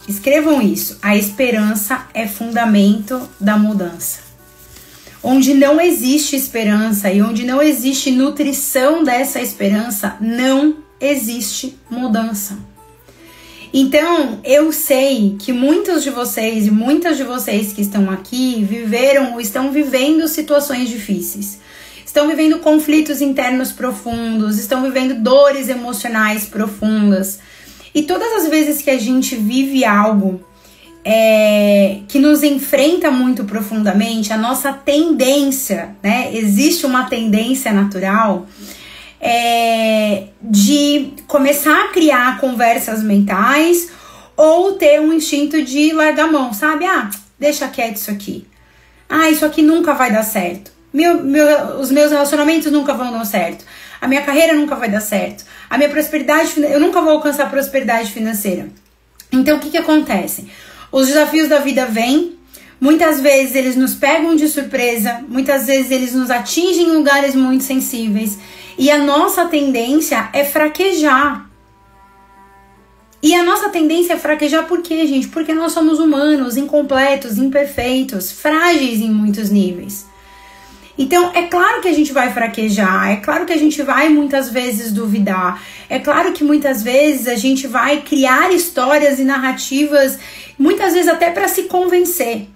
Escrevam isso. A esperança é fundamento da mudança. Onde não existe esperança e onde não existe nutrição dessa esperança, não existe mudança. Então, eu sei que muitos de vocês e muitas de vocês que estão aqui viveram ou estão vivendo situações difíceis. Estão vivendo conflitos internos profundos, estão vivendo dores emocionais profundas. E todas as vezes que a gente vive algo que nos enfrenta muito profundamente, a nossa tendência, né? Existe uma tendência natural de começar a criar conversas mentais ou ter um instinto de largar a mão, sabe? Ah, deixa quieto isso aqui. Ah, isso aqui nunca vai dar certo. Os meus relacionamentos nunca vão dar certo. A minha carreira nunca vai dar certo. A minha prosperidade, eu nunca vou alcançar prosperidade financeira. Então, o que acontece? Os desafios da vida vêm, muitas vezes eles nos pegam de surpresa, muitas vezes eles nos atingem em lugares muito sensíveis e a nossa tendência é fraquejar. E a nossa tendência é fraquejar por quê, gente? Porque nós somos humanos, incompletos, imperfeitos, frágeis em muitos níveis. Então, é claro que a gente vai fraquejar, é claro que a gente vai muitas vezes duvidar, é claro que muitas vezes a gente vai criar histórias e narrativas, muitas vezes até para se convencer.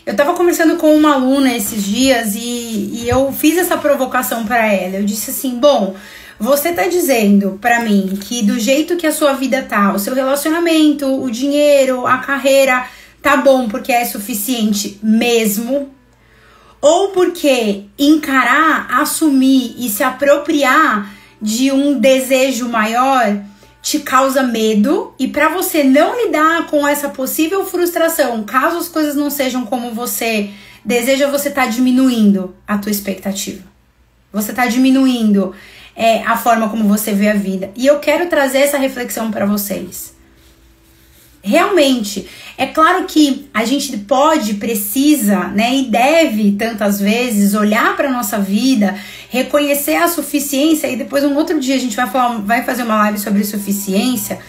Eu estava conversando com uma aluna esses dias e eu fiz essa provocação para ela. Eu disse assim, bom, você tá dizendo para mim que do jeito que a sua vida tá, o seu relacionamento, o dinheiro, a carreira, tá bom porque é suficiente mesmo? Ou porque encarar, assumir e se apropriar de um desejo maior te causa medo e para você não lidar com essa possível frustração, caso as coisas não sejam como você deseja, você tá diminuindo a tua expectativa. Você tá diminuindo a forma como você vê a vida. E eu quero trazer essa reflexão para vocês. Realmente, é claro que a gente pode, precisa, né, e deve tantas vezes olhar para nossa vida, reconhecer a suficiência, e depois um outro dia a gente vai fazer uma live sobre suficiência,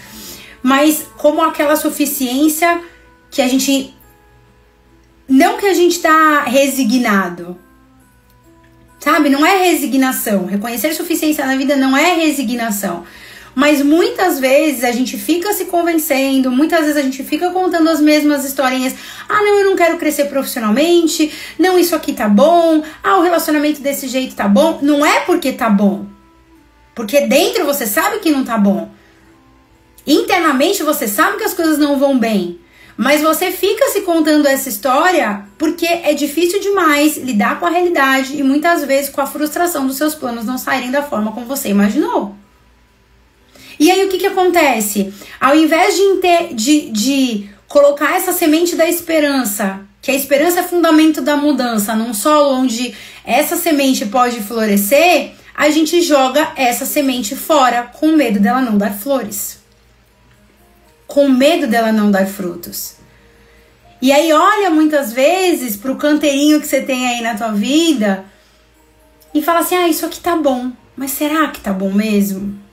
mas como aquela suficiência que a gente, não que a gente tá resignado, sabe? Não é resignação. Reconhecer suficiência na vida não é resignação. Mas muitas vezes a gente fica se convencendo, muitas vezes a gente fica contando as mesmas historinhas. Ah, não, eu não quero crescer profissionalmente. Não, isso aqui tá bom. Ah, o relacionamento desse jeito tá bom. Não é porque tá bom. Porque dentro você sabe que não tá bom. Internamente você sabe que as coisas não vão bem. Mas você fica se contando essa história porque é difícil demais lidar com a realidade e muitas vezes com a frustração dos seus planos não saírem da forma como você imaginou. E aí o que acontece? Ao invés de colocar essa semente da esperança, que a esperança é fundamento da mudança, num solo onde essa semente pode florescer, a gente joga essa semente fora com medo dela não dar flores. Com medo dela não dar frutos. E aí olha muitas vezes pro canteirinho que você tem aí na tua vida e fala assim, ah, isso aqui tá bom, mas será que tá bom mesmo?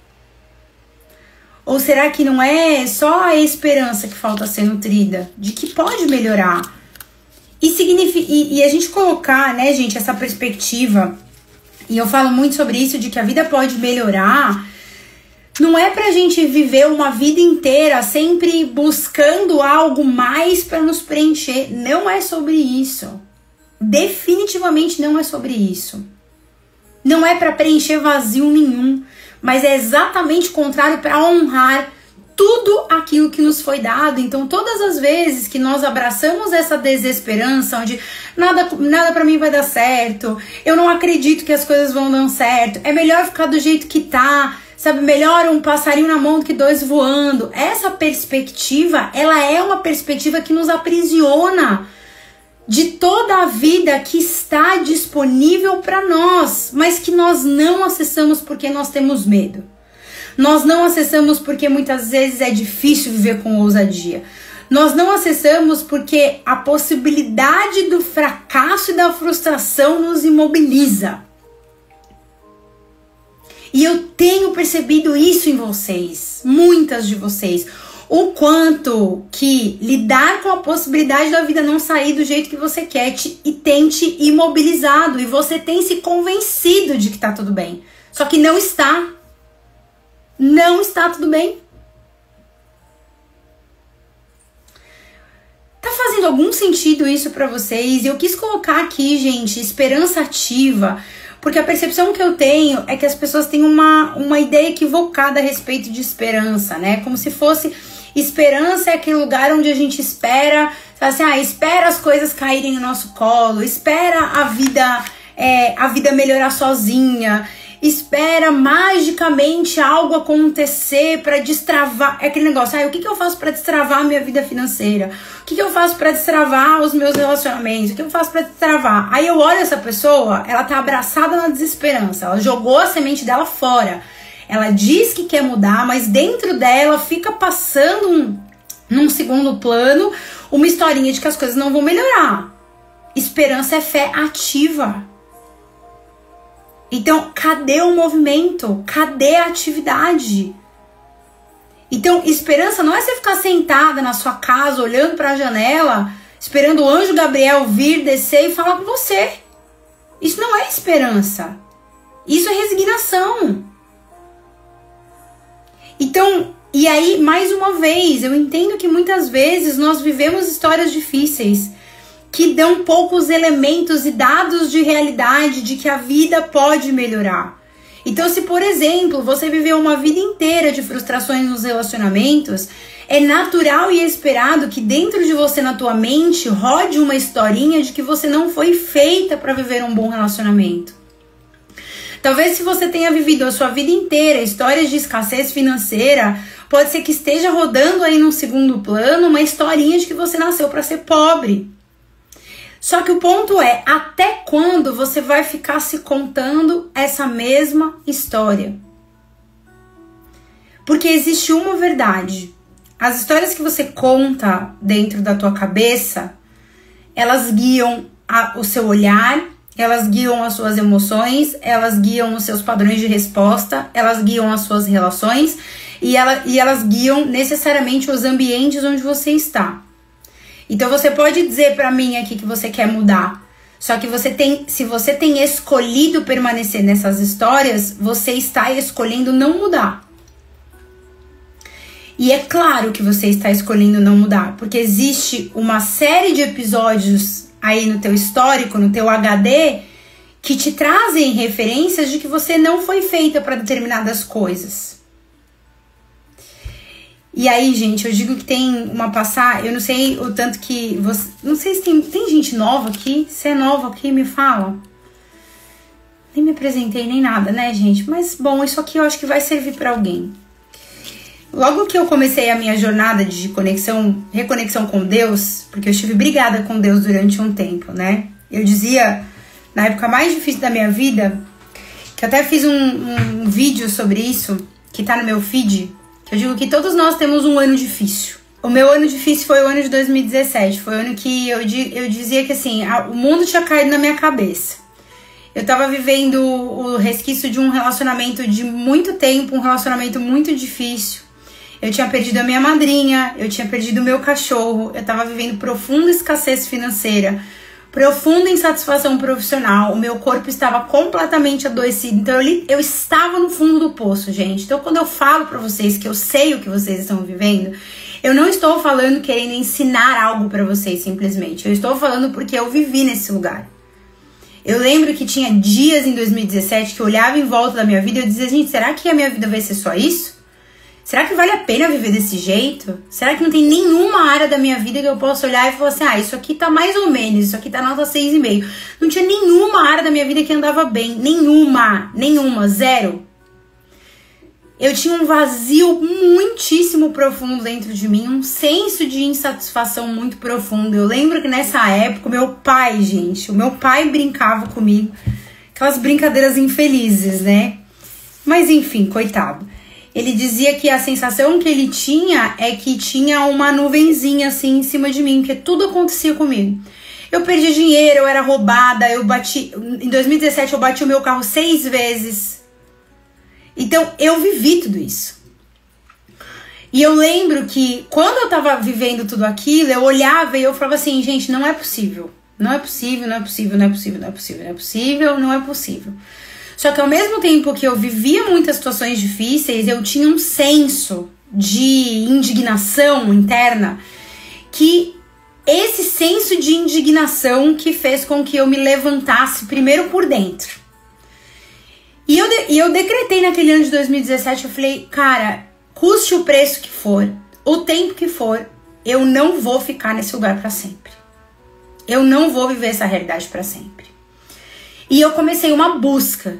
Ou será que não é só a esperança que falta ser nutrida? De que pode melhorar? E a gente colocar, né, gente, essa perspectiva, e eu falo muito sobre isso, de que a vida pode melhorar, não é pra gente viver uma vida inteira sempre buscando algo mais pra nos preencher. Não é sobre isso. Definitivamente não é sobre isso. Não é pra preencher vazio nenhum. Mas é exatamente o contrário, para honrar tudo aquilo que nos foi dado. Então, todas as vezes que nós abraçamos essa desesperança, onde nada para mim vai dar certo, eu não acredito que as coisas vão dar certo, é melhor ficar do jeito que tá, sabe? Melhor um passarinho na mão do que dois voando. Essa perspectiva, ela é uma perspectiva que nos aprisiona de toda a vida que está disponível para nós, mas que nós não acessamos porque nós temos medo. Nós não acessamos porque muitas vezes é difícil viver com ousadia. Nós não acessamos porque a possibilidade do fracasso e da frustração nos imobiliza. E eu tenho percebido isso em vocês, muitas de vocês. o quanto que lidar com a possibilidade da vida não sair do jeito que você quer e tem te imobilizado, e você tem se convencido de que tá tudo bem. Só que não está. Não está tudo bem. Tá fazendo algum sentido isso pra vocês? E eu quis colocar aqui, gente, esperança ativa, porque a percepção que eu tenho é que as pessoas têm uma ideia equivocada a respeito de esperança, né? Como se fosse esperança é aquele lugar onde a gente espera, sabe assim, espera as coisas caírem no nosso colo, espera a vida melhorar sozinha, espera magicamente algo acontecer para destravar. É aquele negócio, o que eu faço para destravar a minha vida financeira? O que eu faço para destravar os meus relacionamentos? O que eu faço para destravar? Aí eu olho essa pessoa, ela tá abraçada na desesperança, ela jogou a semente dela fora. Ela diz que quer mudar, mas dentro dela fica passando num segundo plano uma historinha de que as coisas não vão melhorar. Esperança é fé ativa. Então, cadê o movimento? Cadê a atividade? Então, esperança não é você ficar sentada na sua casa, olhando para a janela, esperando o anjo Gabriel vir, descer e falar com você. Isso não é esperança. Isso é resignação. Então, e aí, mais uma vez, eu entendo que muitas vezes nós vivemos histórias difíceis que dão poucos elementos e dados de realidade de que a vida pode melhorar. Então, se, por exemplo, você viveu uma vida inteira de frustrações nos relacionamentos, é natural e esperado que dentro de você, na tua mente, rode uma historinha de que você não foi feita para viver um bom relacionamento. Talvez se você tenha vivido a sua vida inteira histórias de escassez financeira, pode ser que esteja rodando aí no segundo plano uma historinha de que você nasceu para ser pobre. Só que o ponto é, até quando você vai ficar se contando essa mesma história? Porque existe uma verdade. As histórias que você conta dentro da tua cabeça, elas guiam o seu olhar, elas guiam as suas emoções, elas guiam os seus padrões de resposta, elas guiam as suas relações e elas guiam necessariamente os ambientes onde você está. Então você pode dizer pra mim aqui que você quer mudar, só que se você tem escolhido permanecer nessas histórias, você está escolhendo não mudar. E é claro que você está escolhendo não mudar, porque existe uma série de episódios aí no teu histórico, no teu HD, que te trazem referências de que você não foi feita para determinadas coisas. E aí, gente, eu digo que tem uma passagem, eu não sei o tanto que você... Não sei se tem gente nova aqui. Se é nova aqui, me fala. Nem me apresentei nem nada, né, gente? Mas, bom, isso aqui eu acho que vai servir para alguém. Logo que eu comecei a minha jornada de reconexão com Deus, porque eu estive brigada com Deus durante um tempo, né? Eu dizia, na época mais difícil da minha vida, que eu até fiz um vídeo sobre isso, que tá no meu feed, que eu digo que todos nós temos um ano difícil. O meu ano difícil foi o ano de 2017. Foi o ano que eu dizia que assim, o mundo tinha caído na minha cabeça. Eu tava vivendo o resquício de um relacionamento de muito tempo, um relacionamento muito difícil. Eu tinha perdido a minha madrinha, eu tinha perdido o meu cachorro, eu tava vivendo profunda escassez financeira, profunda insatisfação profissional, o meu corpo estava completamente adoecido, então eu estava no fundo do poço, gente. Então quando eu falo pra vocês que eu sei o que vocês estão vivendo, eu não estou falando querendo ensinar algo pra vocês simplesmente, eu estou falando porque eu vivi nesse lugar. Eu lembro que tinha dias em 2017 que eu olhava em volta da minha vida e eu dizia, gente, será que a minha vida vai ser só isso? Será que vale a pena viver desse jeito? Será que não tem nenhuma área da minha vida que eu possa olhar e falar assim, isso aqui tá mais ou menos, isso aqui tá nota 6,5. Não tinha nenhuma área da minha vida que andava bem. Nenhuma, zero. Eu tinha um vazio muitíssimo profundo dentro de mim, um senso de insatisfação muito profundo. Eu lembro que nessa época, o meu pai brincava comigo, aquelas brincadeiras infelizes, né? Mas enfim, coitado. Ele dizia que a sensação que ele tinha é que tinha uma nuvenzinha assim em cima de mim, porque tudo acontecia comigo. Eu perdi dinheiro, eu era roubada, em 2017 eu bati o meu carro 6 vezes. Então eu vivi tudo isso. E eu lembro que quando eu tava vivendo tudo aquilo, eu olhava e eu falava assim, gente, não é possível. Não é possível, não é possível, não é possível, não é possível, não é possível, não é possível. Só que ao mesmo tempo que eu vivia muitas situações difíceis, eu tinha um senso de indignação interna, que esse senso de indignação que fez com que eu me levantasse primeiro por dentro. E eu decretei naquele ano de 2017, eu falei, cara, custe o preço que for, o tempo que for, eu não vou ficar nesse lugar para sempre. Eu não vou viver essa realidade para sempre. E eu comecei uma busca.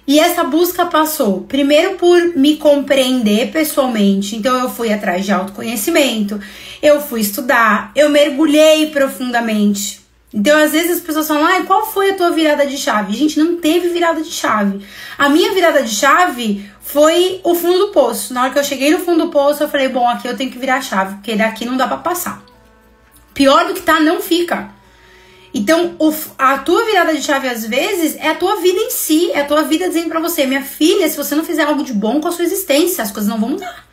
E essa busca passou, primeiro, por me compreender pessoalmente. Então eu fui atrás de autoconhecimento, eu fui estudar, eu mergulhei profundamente. Então às vezes as pessoas falam, qual foi a tua virada de chave? Gente, não teve virada de chave. A minha virada de chave foi o fundo do poço. Na hora que eu cheguei no fundo do poço, eu falei, bom, aqui eu tenho que virar a chave, porque daqui não dá pra passar. Pior do que tá, não fica. Então, a tua virada de chave, às vezes, é a tua vida em si. É a tua vida dizendo pra você, minha filha, se você não fizer algo de bom com a sua existência, as coisas não vão mudar.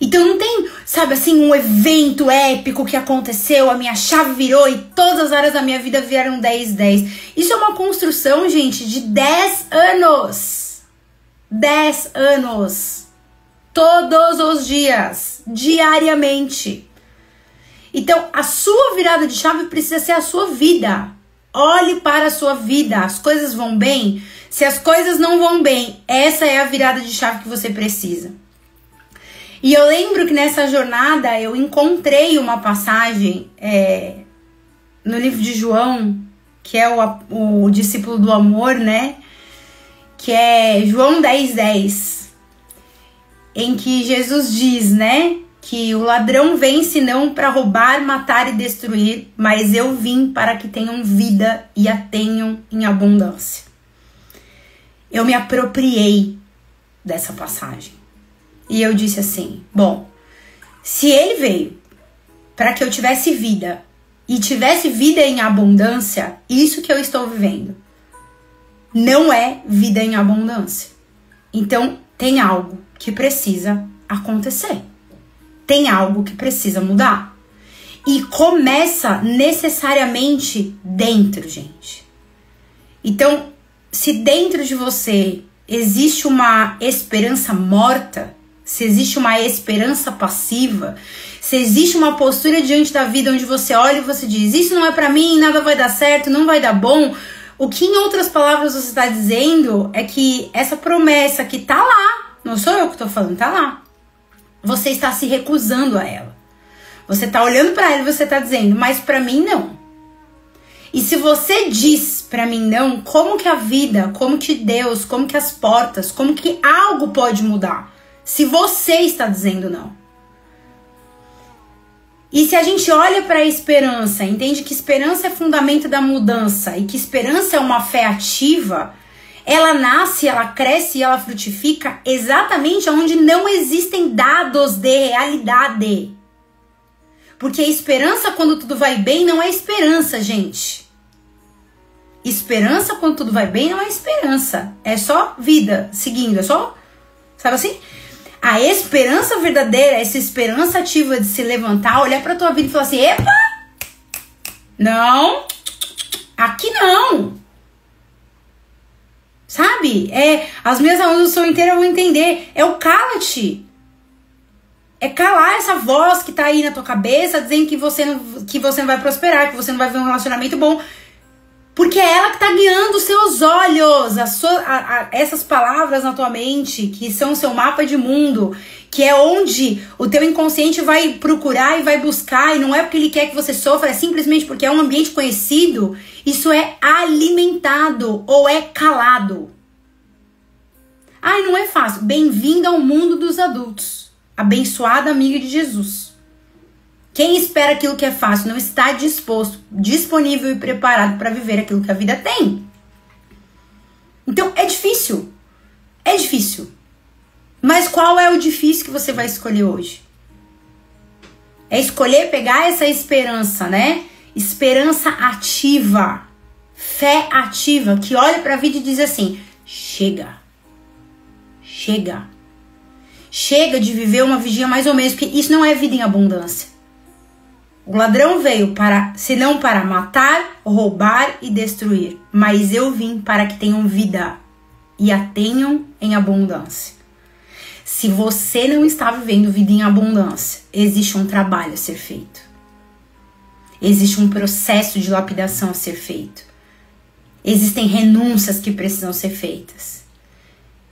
Então, não tem, sabe assim, um evento épico que aconteceu, a minha chave virou e todas as áreas da minha vida viraram 10/10. Isso é uma construção, gente, de 10 anos. 10 anos. Todos os dias. Diariamente. Então, a sua virada de chave precisa ser a sua vida. Olhe para a sua vida. As coisas vão bem? Se as coisas não vão bem, essa é a virada de chave que você precisa. E eu lembro que nessa jornada eu encontrei uma passagem no livro de João, que é o discípulo do amor, né? Que é João 10:10, em que Jesus diz, né? Que o ladrão vem senão para roubar, matar e destruir, mas eu vim para que tenham vida e a tenham em abundância. Eu me apropriei dessa passagem. E eu disse assim, bom, se ele veio para que eu tivesse vida e tivesse vida em abundância, isso que eu estou vivendo não é vida em abundância. Então tem algo que precisa acontecer. Tem algo que precisa mudar. E começa necessariamente dentro, gente. Então, se dentro de você existe uma esperança morta, se existe uma esperança passiva, se existe uma postura diante da vida onde você olha e você diz, isso não é pra mim, nada vai dar certo, não vai dar bom, o que em outras palavras você está dizendo é que essa promessa que tá lá, não sou eu que tô falando, tá lá. Você está se recusando a ela. Você está olhando para ela e você está dizendo, mas para mim não. E se você diz para mim não, como que a vida, como que Deus, como que as portas, como que algo pode mudar? Se você está dizendo não. E se a gente olha para a esperança, entende que esperança é fundamento da mudança e que esperança é uma fé ativa, ela nasce, ela cresce e ela frutifica exatamente onde não existem dados de realidade. Porque esperança quando tudo vai bem não é esperança, gente. Esperança quando tudo vai bem não é esperança. É só vida seguindo, é só, sabe assim? A esperança verdadeira, essa esperança ativa de se levantar, olhar pra tua vida e falar assim, epa, não, aqui não. Sabe? As minhas alunas do Sou Inteira vão entender. É o cala-te. É calar essa voz que tá aí na tua cabeça dizendo que você não vai prosperar, que você não vai ver um relacionamento bom. Porque é ela que tá guiando os seus olhos, essas palavras na tua mente, que são o seu mapa de mundo, que é onde o teu inconsciente vai procurar e vai buscar, e não é porque ele quer que você sofra, é simplesmente porque é um ambiente conhecido. Isso é alimentado ou é calado. Ai, não é fácil. Bem-vindo ao mundo dos adultos. Abençoada amiga de Jesus. Quem espera aquilo que é fácil não está disposto, disponível e preparado para viver aquilo que a vida tem. Então é difícil. É difícil. Mas qual é o difícil que você vai escolher hoje? É escolher pegar essa esperança, né? Esperança ativa. Fé ativa, que olha para a vida e diz assim, chega. Chega. Chega de viver uma vidinha mais ou menos, porque isso não é vida em abundância. O ladrão veio senão para matar, roubar e destruir. Mas eu vim para que tenham vida e a tenham em abundância. Se você não está vivendo vida em abundância, existe um trabalho a ser feito. Existe um processo de lapidação a ser feito. Existem renúncias que precisam ser feitas.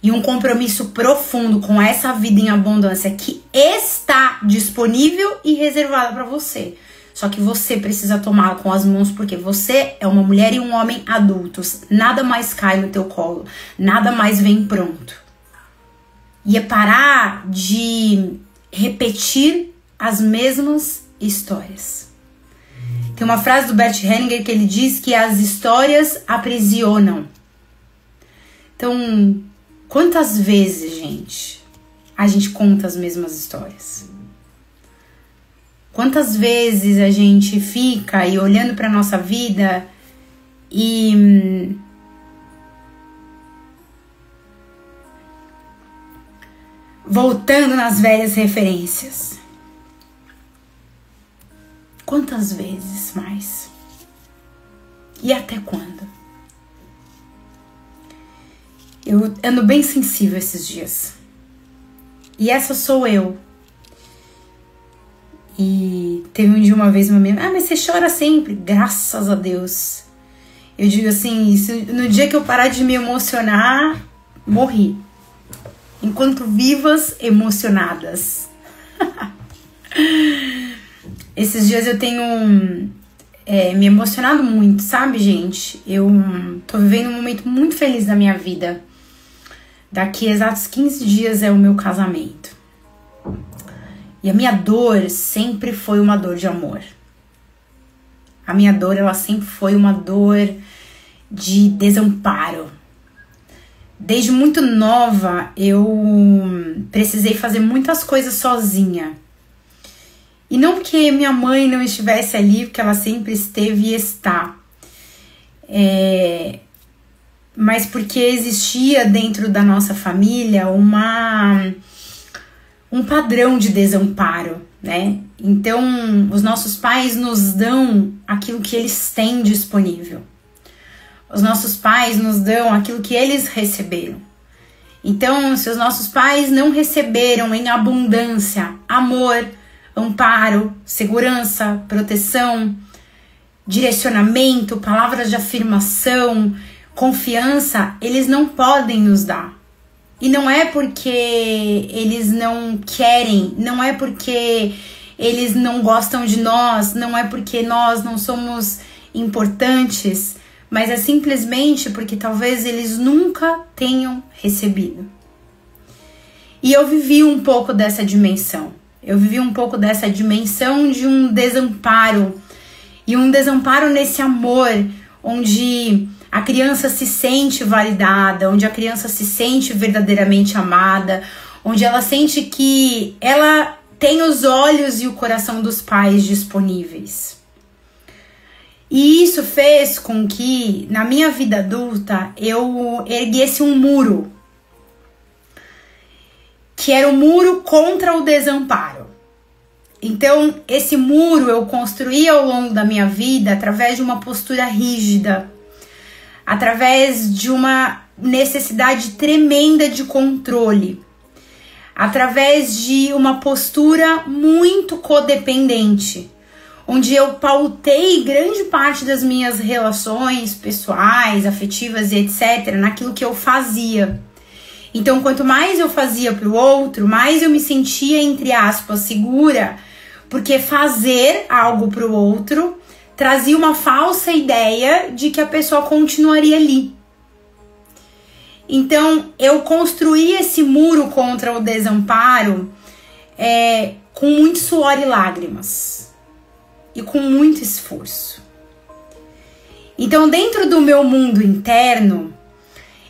E um compromisso profundo com essa vida em abundância que está disponível e reservada para você. Só que você precisa tomá-la com as mãos, porque você é uma mulher e um homem adultos. Nada mais cai no teu colo. Nada mais vem pronto. E é parar de repetir as mesmas histórias. Tem uma frase do Bert Hellinger que ele diz que as histórias aprisionam. Então, quantas vezes, gente, a gente conta as mesmas histórias? Quantas vezes a gente fica aí olhando para nossa vida e voltando nas velhas referências? Quantas vezes mais? E até quando? Eu ando bem sensível esses dias. E essa sou eu. E teve um dia uma vez uma menina, mas você chora sempre. Graças a Deus. Eu digo assim, no dia que eu parar de me emocionar, morri. Enquanto vivas, emocionadas. Esses dias eu tenho me emocionado muito, sabe, gente? Eu tô vivendo um momento muito feliz da minha vida. Daqui a exatos 15 dias é o meu casamento. E a minha dor sempre foi uma dor de amor. A minha dor, ela sempre foi uma dor de desamparo. Desde muito nova, eu precisei fazer muitas coisas sozinha. E não porque minha mãe não estivesse ali, porque ela sempre esteve e está. Mas porque existia dentro da nossa família um padrão de desamparo, né? Então, os nossos pais nos dão aquilo que eles têm disponível. Os nossos pais nos dão aquilo que eles receberam. Então, se os nossos pais não receberam em abundância amor, amparo, segurança, proteção, direcionamento, palavras de afirmação, confiança, eles não podem nos dar. E não é porque eles não querem, não é porque eles não gostam de nós, não é porque nós não somos importantes, mas é simplesmente porque talvez eles nunca tenham recebido. E eu vivi um pouco dessa dimensão. Eu vivi um pouco dessa dimensão de um desamparo. E um desamparo nesse amor, onde a criança se sente validada, onde a criança se sente verdadeiramente amada, onde ela sente que ela tem os olhos e o coração dos pais disponíveis. E isso fez com que, na minha vida adulta, eu erguesse um muro, que era um muro contra o desamparo. Então, esse muro eu construí ao longo da minha vida através de uma postura rígida, através de uma necessidade tremenda de controle, através de uma postura muito codependente, onde eu pautei grande parte das minhas relações pessoais, afetivas e etc. naquilo que eu fazia. Então, quanto mais eu fazia para o outro, mais eu me sentia, entre aspas, segura, porque fazer algo para o outro trazia uma falsa ideia de que a pessoa continuaria ali. Então, eu construí esse muro contra o desamparo com muito suor e lágrimas. E com muito esforço. Então, dentro do meu mundo interno,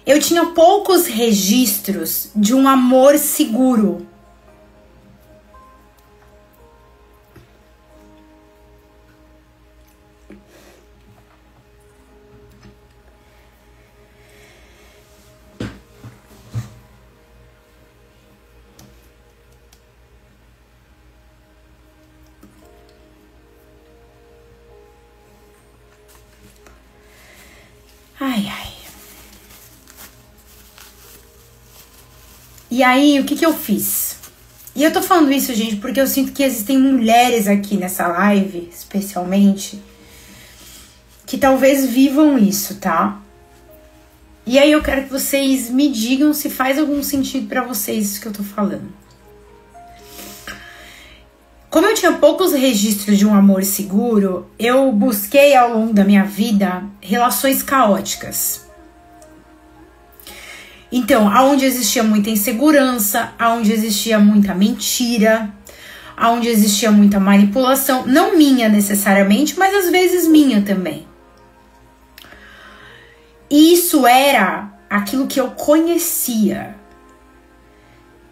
eu tinha poucos registros de um amor seguro. Ai, ai. E aí, o que eu fiz? E eu tô falando isso, gente, porque eu sinto que existem mulheres aqui nessa live, especialmente, que talvez vivam isso, tá? E aí eu quero que vocês me digam se faz algum sentido pra vocês isso que eu tô falando. Como eu tinha poucos registros de um amor seguro, eu busquei ao longo da minha vida relações caóticas. Então, aonde existia muita insegurança, aonde existia muita mentira, aonde existia muita manipulação, não minha necessariamente, mas às vezes minha também. E isso era aquilo que eu conhecia,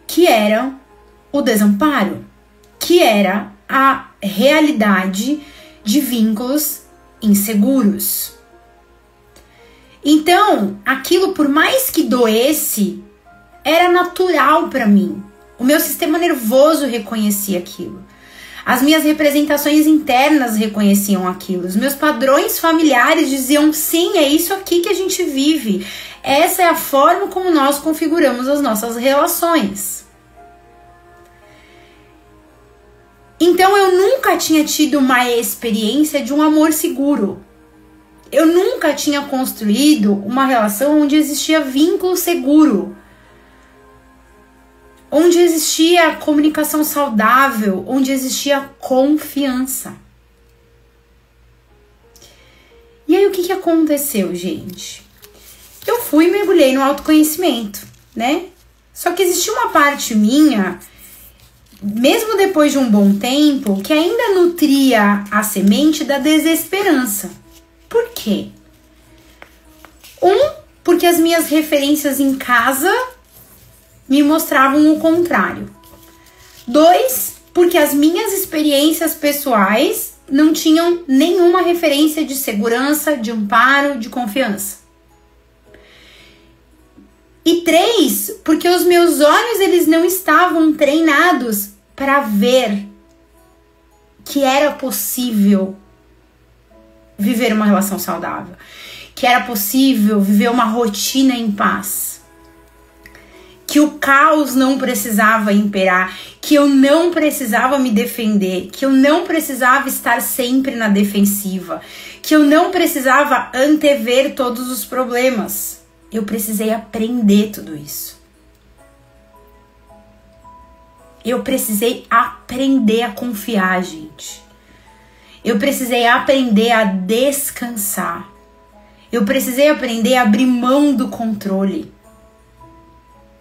que era o desamparo, que era a realidade de vínculos inseguros. Então, aquilo, por mais que doesse, era natural para mim. O meu sistema nervoso reconhecia aquilo. As minhas representações internas reconheciam aquilo. Os meus padrões familiares diziam, sim, é isso aqui que a gente vive. Essa é a forma como nós configuramos as nossas relações. Então, eu nunca tinha tido uma experiência de um amor seguro. Eu nunca tinha construído uma relação onde existia vínculo seguro, onde existia comunicação saudável, onde existia confiança. E aí o que aconteceu, gente? Eu fui e mergulhei no autoconhecimento, né? Só que existia uma parte minha, mesmo depois de um bom tempo, que ainda nutria a semente da desesperança. Por quê? Porque as minhas referências em casa me mostravam o contrário. 2, porque as minhas experiências pessoais não tinham nenhuma referência de segurança, de amparo, de confiança. E 3, porque os meus olhos eles não estavam treinados para ver que era possível viver uma relação saudável, que era possível viver uma rotina em paz, que o caos não precisava imperar, que eu não precisava me defender, que eu não precisava estar sempre na defensiva, que eu não precisava antever todos os problemas. Eu precisei aprender tudo isso. Eu precisei aprender a confiar, gente. Eu precisei aprender a descansar. Eu precisei aprender a abrir mão do controle.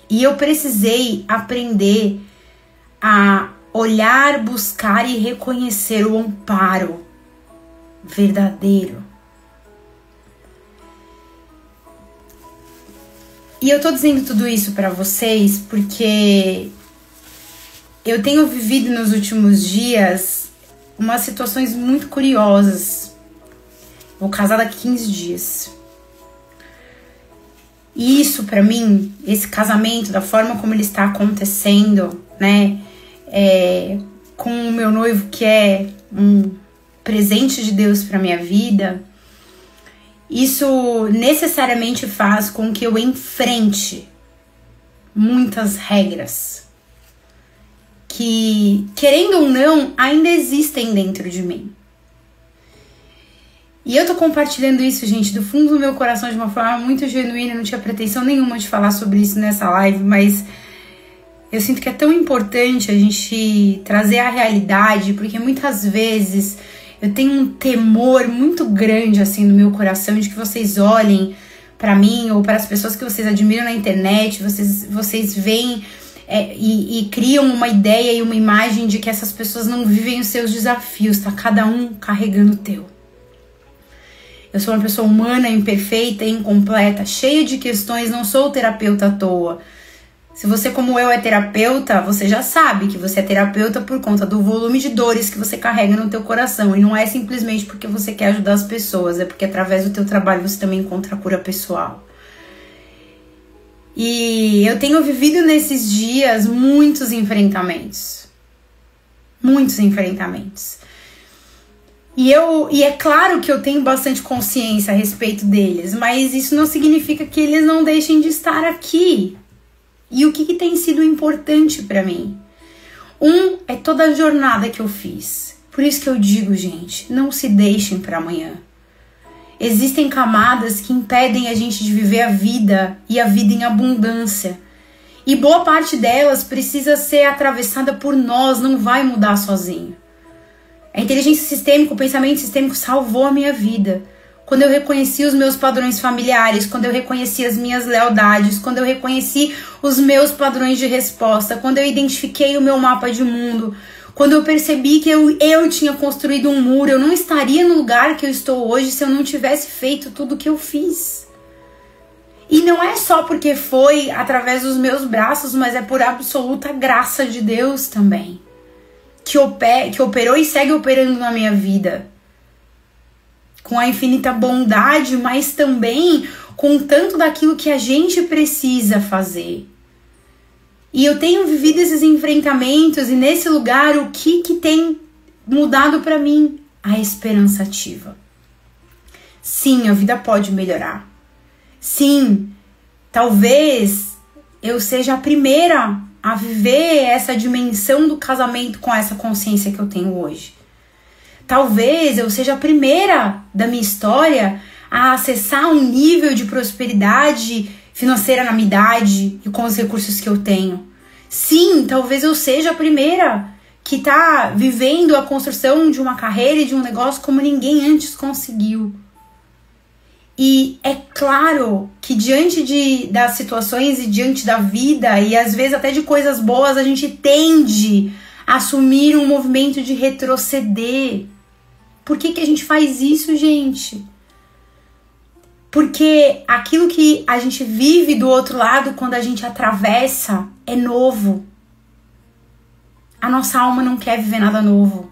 E eu precisei aprender a olhar, buscar e reconhecer o amparo verdadeiro. E eu tô dizendo tudo isso pra vocês porque eu tenho vivido nos últimos dias umas situações muito curiosas. Vou casar daqui 15 dias. E isso pra mim, esse casamento, da forma como ele está acontecendo, né? Com o meu noivo, que é um presente de Deus pra minha vida, isso necessariamente faz com que eu enfrente muitas regras que, querendo ou não, ainda existem dentro de mim. E eu tô compartilhando isso, gente, do fundo do meu coração de uma forma muito genuína. Não tinha pretensão nenhuma de falar sobre isso nessa live, mas eu sinto que é tão importante a gente trazer a realidade, porque muitas vezes eu tenho um temor muito grande, assim, no meu coração de que vocês olhem pra mim ou para as pessoas que vocês admiram na internet, vocês veem e criam uma ideia e uma imagem de que essas pessoas não vivem os seus desafios, tá? Cada um carregando o teu. Eu sou uma pessoa humana, imperfeita, incompleta, cheia de questões, não sou terapeuta à toa. Se você, como eu, é terapeuta, você já sabe que você é terapeuta por conta do volume de dores que você carrega no teu coração. E não é simplesmente porque você quer ajudar as pessoas, é porque através do teu trabalho você também encontra a cura pessoal. E eu tenho vivido nesses dias muitos enfrentamentos. Muitos enfrentamentos. E é claro que eu tenho bastante consciência a respeito deles, mas isso não significa que eles não deixem de estar aqui. E o que tem sido importante para mim? É toda a jornada que eu fiz. Por isso que eu digo, gente, não se deixem para amanhã. Existem camadas que impedem a gente de viver a vida e a vida em abundância. E boa parte delas precisa ser atravessada por nós, não vai mudar sozinho. A inteligência sistêmica, o pensamento sistêmico salvou a minha vida. Quando eu reconheci os meus padrões familiares, quando eu reconheci as minhas lealdades, quando eu reconheci os meus padrões de resposta, quando eu identifiquei o meu mapa de mundo, quando eu percebi que eu tinha construído um muro, eu não estaria no lugar que eu estou hoje se eu não tivesse feito tudo o que eu fiz. E não é só porque foi através dos meus braços, mas é por absoluta graça de Deus também. Que operou e segue operando na minha vida. Com a infinita bondade, mas também com tanto daquilo que a gente precisa fazer. E eu tenho vivido esses enfrentamentos e nesse lugar o que tem mudado para mim? A esperança ativa. Sim, a vida pode melhorar. Sim, talvez eu seja a primeira a viver essa dimensão do casamento com essa consciência que eu tenho hoje. Talvez eu seja a primeira da minha história a acessar um nível de prosperidade financeira na minha idade e com os recursos que eu tenho. Sim, talvez eu seja a primeira que está vivendo a construção de uma carreira e de um negócio como ninguém antes conseguiu. E é claro que diante das situações e diante da vida e às vezes até de coisas boas, a gente tende a assumir um movimento de retroceder. Por que a gente faz isso, gente? Porque aquilo que a gente vive do outro lado quando a gente atravessa é novo. A nossa alma não quer viver nada novo.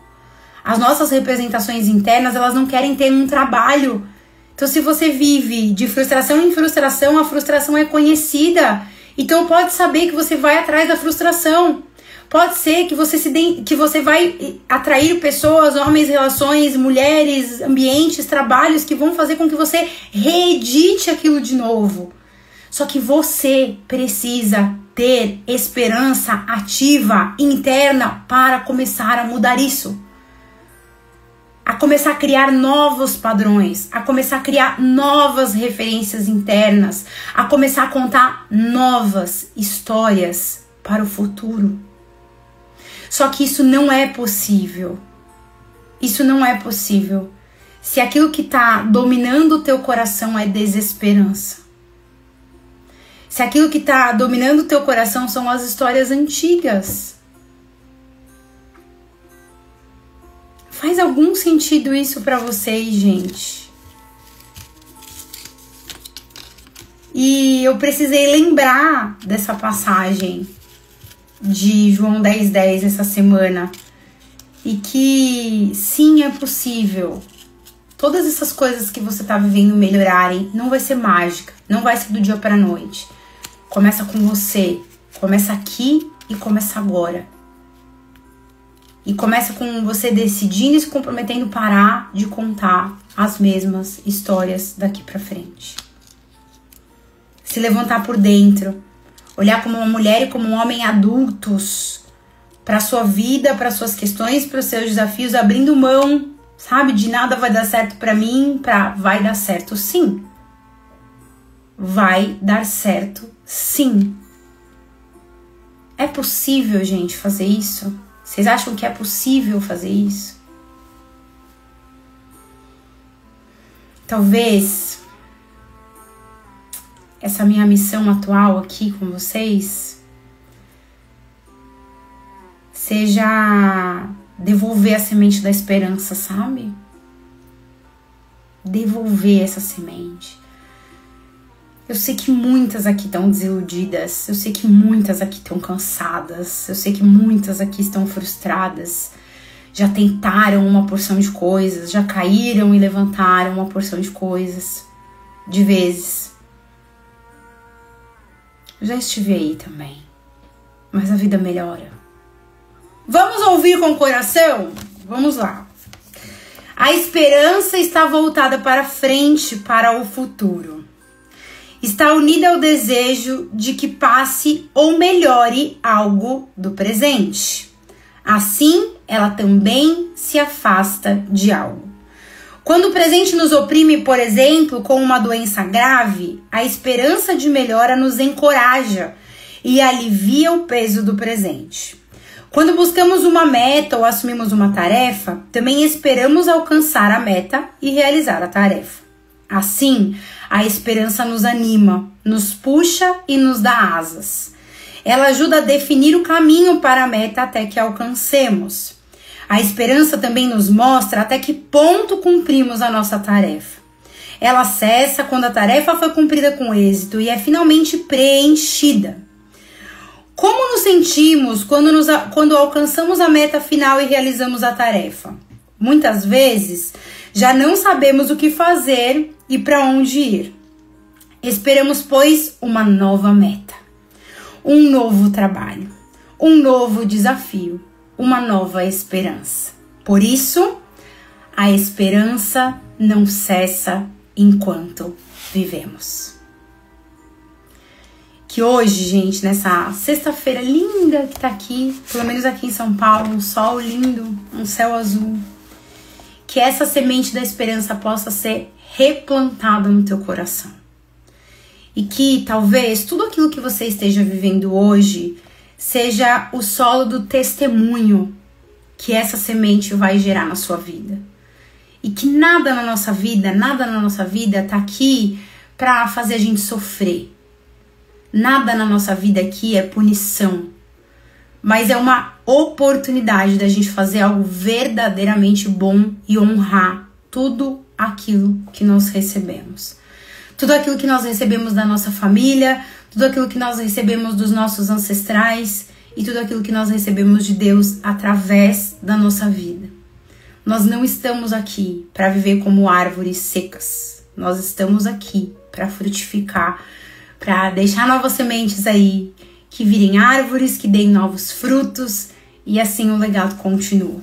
As nossas representações internas, elas não querem ter um trabalho. Então, se você vive de frustração em frustração, a frustração é conhecida. Então, pode saber que você vai atrás da frustração. Pode ser que você vai atrair pessoas, homens, relações, mulheres, ambientes, trabalhos que vão fazer com que você reedite aquilo de novo. Só que você precisa ter esperança ativa, interna, para começar a mudar isso. A começar a criar novos padrões, a começar a criar novas referências internas, a começar a contar novas histórias para o futuro. Só que isso não é possível. Isso não é possível se aquilo que está dominando o teu coração é desesperança. Se aquilo que está dominando o teu coração são as histórias antigas. Faz algum sentido isso para vocês, gente? E eu precisei lembrar dessa passagem de João 10:10 essa semana. E que sim, é possível. Todas essas coisas que você tá vivendo melhorarem, não vai ser mágica, não vai ser do dia pra noite. Começa com você, começa aqui e começa agora. E começa com você decidindo e se comprometendo parar de contar as mesmas histórias daqui pra frente. Se levantar por dentro. Olhar como uma mulher e como um homem adultos para a sua vida, para suas questões, para os seus desafios, abrindo mão, sabe? De nada vai dar certo para mim, vai dar certo sim. Vai dar certo sim. É possível, gente, fazer isso? Vocês acham que é possível fazer isso? Talvez essa minha missão atual aqui com vocês seja devolver a semente da esperança, sabe? Devolver essa semente. Eu sei que muitas aqui estão desiludidas, eu sei que muitas aqui estão cansadas, eu sei que muitas aqui estão frustradas, já tentaram uma porção de coisas, já caíram e levantaram uma porção de coisas, de vezes. Eu já estive aí também, mas a vida melhora. Vamos ouvir com o coração? Vamos lá. A esperança está voltada para frente, para o futuro. Está unida ao desejo de que passe ou melhore algo do presente. Assim, ela também se afasta de algo. Quando o presente nos oprime, por exemplo, com uma doença grave, a esperança de melhora nos encoraja e alivia o peso do presente. Quando buscamos uma meta ou assumimos uma tarefa, também esperamos alcançar a meta e realizar a tarefa. Assim, a esperança nos anima, nos puxa e nos dá asas. Ela ajuda a definir o caminho para a meta até que alcancemos. A esperança também nos mostra até que ponto cumprimos a nossa tarefa. Ela cessa quando a tarefa foi cumprida com êxito e é finalmente preenchida. Como nos sentimos quando alcançamos a meta final e realizamos a tarefa? Muitas vezes, já não sabemos o que fazer e para onde ir. Esperamos, pois, uma nova meta, um novo trabalho, um novo desafio, uma nova esperança. Por isso, a esperança não cessa enquanto vivemos. Que hoje, gente, nessa sexta-feira linda que tá aqui, pelo menos aqui em São Paulo, um sol lindo, um céu azul, que essa semente da esperança possa ser replantada no teu coração. E que talvez tudo aquilo que você esteja vivendo hoje seja o solo do testemunho que essa semente vai gerar na sua vida. E que nada na nossa vida tá aqui pra fazer a gente sofrer. Nada na nossa vida aqui é punição, mas é uma oportunidade da gente fazer algo verdadeiramente bom e honrar tudo aquilo que nós recebemos. Tudo aquilo que nós recebemos da nossa família, tudo aquilo que nós recebemos dos nossos ancestrais e tudo aquilo que nós recebemos de Deus através da nossa vida. Nós não estamos aqui para viver como árvores secas. Nós estamos aqui para frutificar, para deixar novas sementes aí, que virem árvores, que deem novos frutos, e assim o legado continua.